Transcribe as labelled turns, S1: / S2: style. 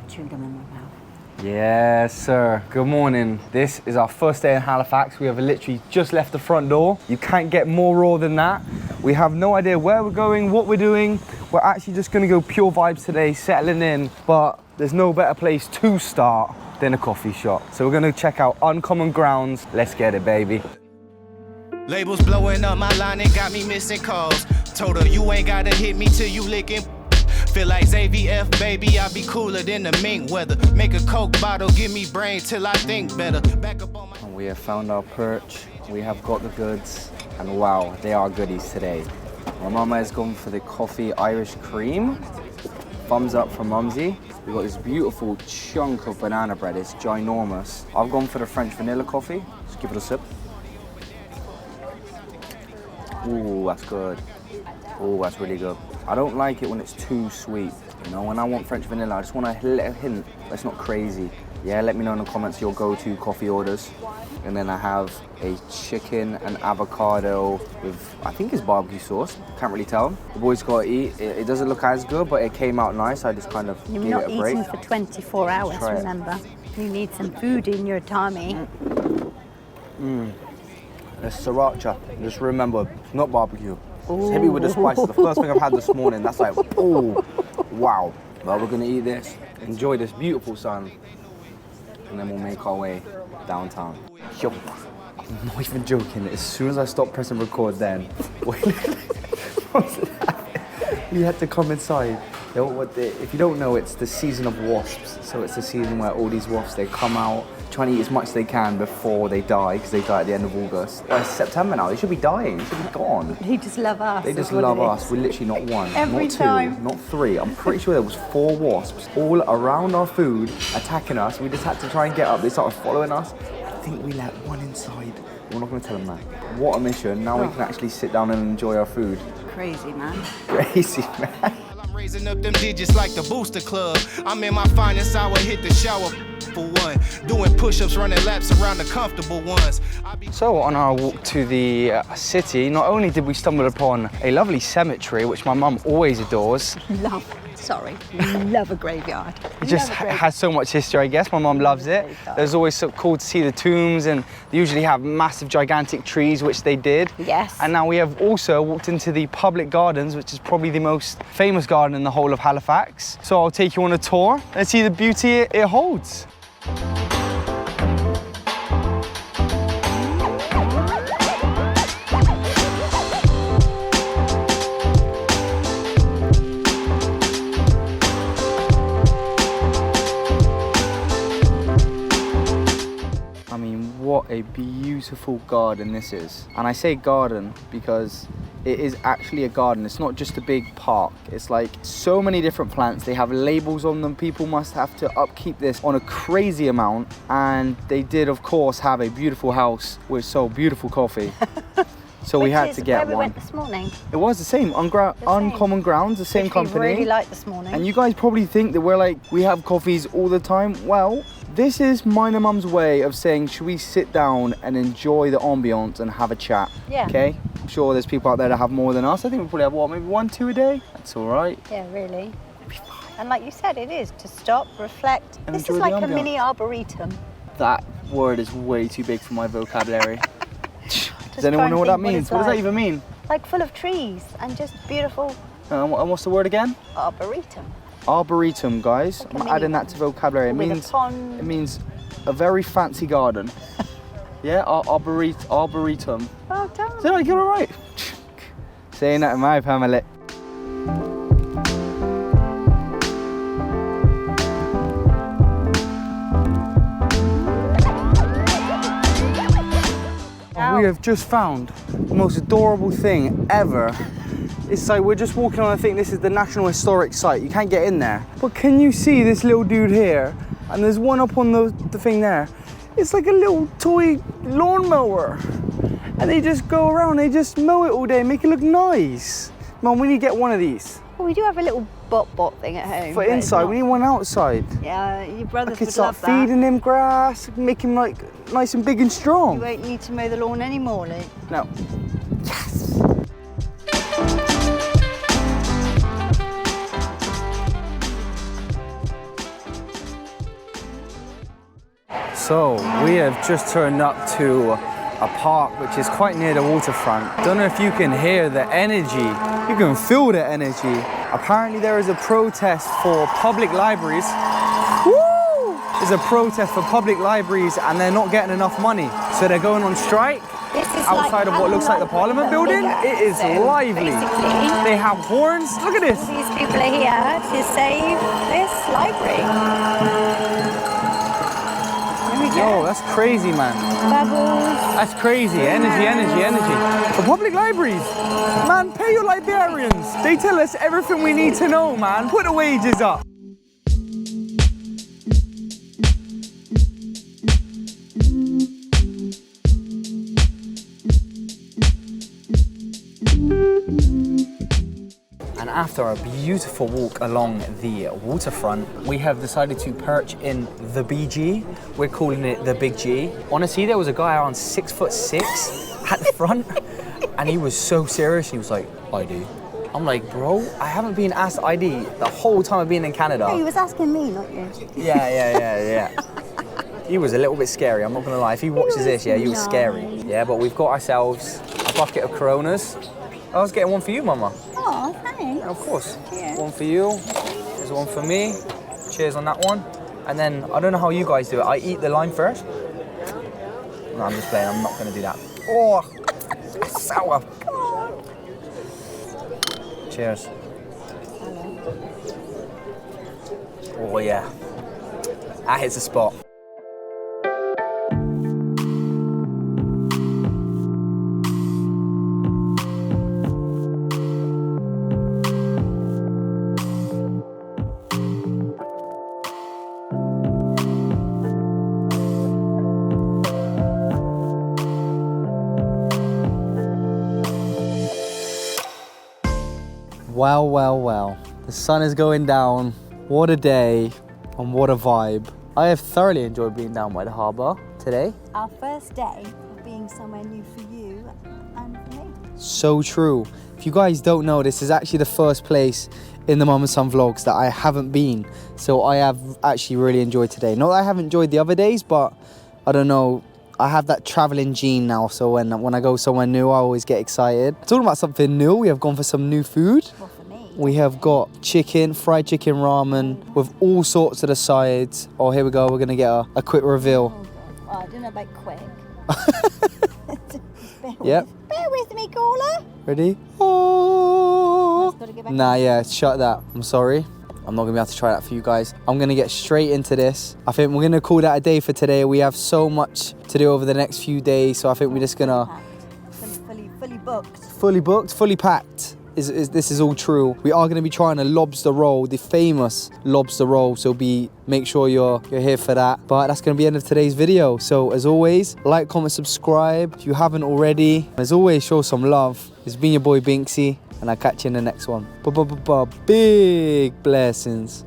S1: chewing gum in my mouth.
S2: Yes, sir. Good morning. This is our first day in Halifax. We have literally just left the front door. You can't get more raw than that. We have no idea where we're going, what we're doing. We're actually just gonna go pure vibes today, settling in, but there's no better place to start than a coffee shop. So we're gonna check out Uncommon Grounds. Let's get it, baby.
S3: Labels blowing up my line and got me missing calls. Told her you ain't gotta hit me till you licking. Feel like ZVF, baby, I be cooler than the mink weather. Make a Coke bottle, give me brain till I think better. Back up on my...
S2: We have found our perch. We have got the goods. And wow, they are goodies today. My mama has gone for the coffee Irish cream. Thumbs up from Mumsy. We've got this beautiful chunk of banana bread. It's ginormous. I've gone for the French vanilla coffee. Just give it a sip. Ooh, that's good. Ooh, that's really good. I don't like it when it's too sweet. You know, when I want French vanilla, I just want a little hint. That's not crazy. Yeah, let me know in the comments your go-to coffee orders. And then I have a chicken and avocado with, I think it's barbecue sauce. Can't really tell. The boys got to eat. It doesn't look as good, but it came out nice. I just kind of gave it a break.
S1: You're not eating for 24 hours, remember? You need some food in your tummy.
S2: It's sriracha. Just remember, not barbecue. It's heavy with the spices. The first thing I've had this morning, that's like, oh, wow. Well, we're gonna eat this, enjoy this beautiful sun, and then we'll make our way downtown. Yo, I'm not even joking. As soon as I stopped pressing record then, we had to come inside. If you don't know, it's the season of wasps. So it's the season where all these wasps, they come out, trying to eat as much as they can before they die, because they die at the end of August. It's September now, they should be dying, they should be gone.
S1: They just love us.
S2: They just love us. We're literally not one,
S1: Every
S2: not two,
S1: time.
S2: not three. I'm pretty sure there was 4 wasps all around our food, attacking us. We just had to try and get up. They started following us. I think we let one inside. We're not going to tell them that. What a mission. Now we can actually sit down and enjoy our food.
S1: Crazy, man.
S2: Crazy, man.
S3: Raising up them digits like the booster club. I'm in my finest hour, hit the shower for one. Doing push-ups, running laps around the comfortable ones.
S2: So on our walk to the city, not only did we stumble upon a lovely cemetery, which my mum always adores.
S1: Love a graveyard.
S2: It just has so much history, I guess. My mum loves it. There's always so cool to see the tombs, and they usually have massive, gigantic trees, which they did.
S1: Yes.
S2: And now we have also walked into the public gardens, which is probably the most famous garden in the whole of Halifax. So I'll take you on a tour and see the beauty it holds. What a beautiful garden this is. And I say garden because it is actually a garden. It's not just a big park. It's like so many different plants. They have labels on them. People must have to upkeep this on a crazy amount. And they did, of course, have a beautiful house with so beautiful coffee. So we had to get
S1: where we
S2: one.
S1: went this morning.
S2: It was the same, Uncommon Grounds, the same
S1: Which
S2: company.
S1: we really liked this morning.
S2: And you guys probably think that we're like, we have coffees all the time. Well, this is mine and mum's way of saying, should we sit down and enjoy the ambiance and have a chat?
S1: Yeah.
S2: Okay? I'm sure there's people out there that have more than us. I think we probably have, what, maybe 1, 2 a day? That's all right.
S1: Yeah, really. And like you said, it is to stop, reflect.
S2: And
S1: this
S2: enjoy
S1: is
S2: the
S1: like a
S2: ambiance.
S1: mini arboretum.
S2: That word is way too big for my vocabulary. Does
S1: Just
S2: anyone
S1: try
S2: know what
S1: and
S2: that
S1: think
S2: means?
S1: what
S2: What
S1: it's
S2: does that even mean?
S1: Like full of trees and just beautiful
S2: And what's the word again?
S1: arboretum.
S2: Arboretum, guys.
S1: Like a
S2: I'm
S1: mini
S2: adding that to vocabulary.
S1: with a pond.
S2: It means a very fancy garden. Yeah, arboretum.
S1: Well done.
S2: Did I get it right? Saying that in my family. We have just found the most adorable thing ever. It's like we're just walking on, I think this is the National Historic Site. You can't get in there. But can you see this little dude here? And there's one up on the thing there. It's like a little toy lawnmower. And they just go around, they just mow it all day, make it look nice. Mum, we need to get one of these.
S1: Well, we do have a little bot thing at home.
S2: For
S1: but it's
S2: inside,
S1: not-
S2: we need one outside.
S1: Yeah, your brothers
S2: I could
S1: would
S2: start
S1: love that.
S2: feeding him grass, make him like nice and big and strong.
S1: You won't need to mow the lawn anymore, Luke.
S2: No. Yes! So we have just turned up to a park which is quite near the waterfront. Don't know if you can hear the energy. You can feel the energy. Apparently there is a protest for public libraries. Woo! There's a protest for public libraries and they're not getting enough money. So they're going on strike outside of what looks like the Parliament building. It is lively. They have horns. Look at this.
S1: These people are here to save this library.
S2: Yo, that's crazy, man.
S1: Bubbles.
S2: That's crazy. Energy. For public libraries. Man, pay your librarians. They tell us everything we need to know, man. Put the wages up. And after a beautiful walk along the waterfront, we have decided to perch in the BG. We're calling it the Big G. Honestly, there was a guy around 6'6" at the front, and he was so serious. He was like, ID. I'm like, bro, I haven't been asked ID the whole time I've been in Canada.
S1: No, he was asking me, not you.
S2: Yeah. He was a little bit scary, I'm not gonna lie. If he watches this, yeah, he was scary. Yeah, but we've got ourselves a bucket of Coronas. I was getting one for you, Mama.
S1: Oh, thanks.
S2: Of course.
S1: Cheers.
S2: One for you. There's one for me. Cheers on that one. And then, I don't know how you guys do it. I eat the lime first. No, I'm just playing. I'm not going to do that. Oh, that's sour. Cheers. Oh, yeah. That hits the spot. Well. The sun is going down. What a day and what a vibe. I have thoroughly enjoyed being down by the harbour today.
S1: Our first day of being somewhere new for you and for me.
S2: So true. If you guys don't know, this is actually the first place in the Mum and Son vlogs that I haven't been. So I have actually really enjoyed today. Not that I haven't enjoyed the other days, but I don't know. I have that traveling gene now, so when I go somewhere new, I always get excited. Talking about something new, we have gone for some new food.
S1: Well, for me.
S2: We have got chicken, fried chicken ramen with all sorts of the sides. Oh, here we go. We're going to get a quick reveal.
S1: Oh, I don't know about quick.
S2: Yep.
S1: Bear with me, caller.
S2: Ready? Oh.
S1: Gotta go back.
S2: Nah, yeah, shut that. I'm sorry. I'm not going to be able to try that for you guys. I'm going to get straight into this. I think we're going to call that a day for today. We have so much to do over the next few days, so I think we're just going to...
S1: Fully booked.
S2: Fully booked, fully packed. This is all true. We are going to be trying a lobster roll, the famous lobster roll, so make sure you're here for that. But that's going to be the end of today's video. So as always, like, comment, subscribe if you haven't already. As always, show some love. It's been your boy Binksy, and I'll catch you in the next one. Big blessings.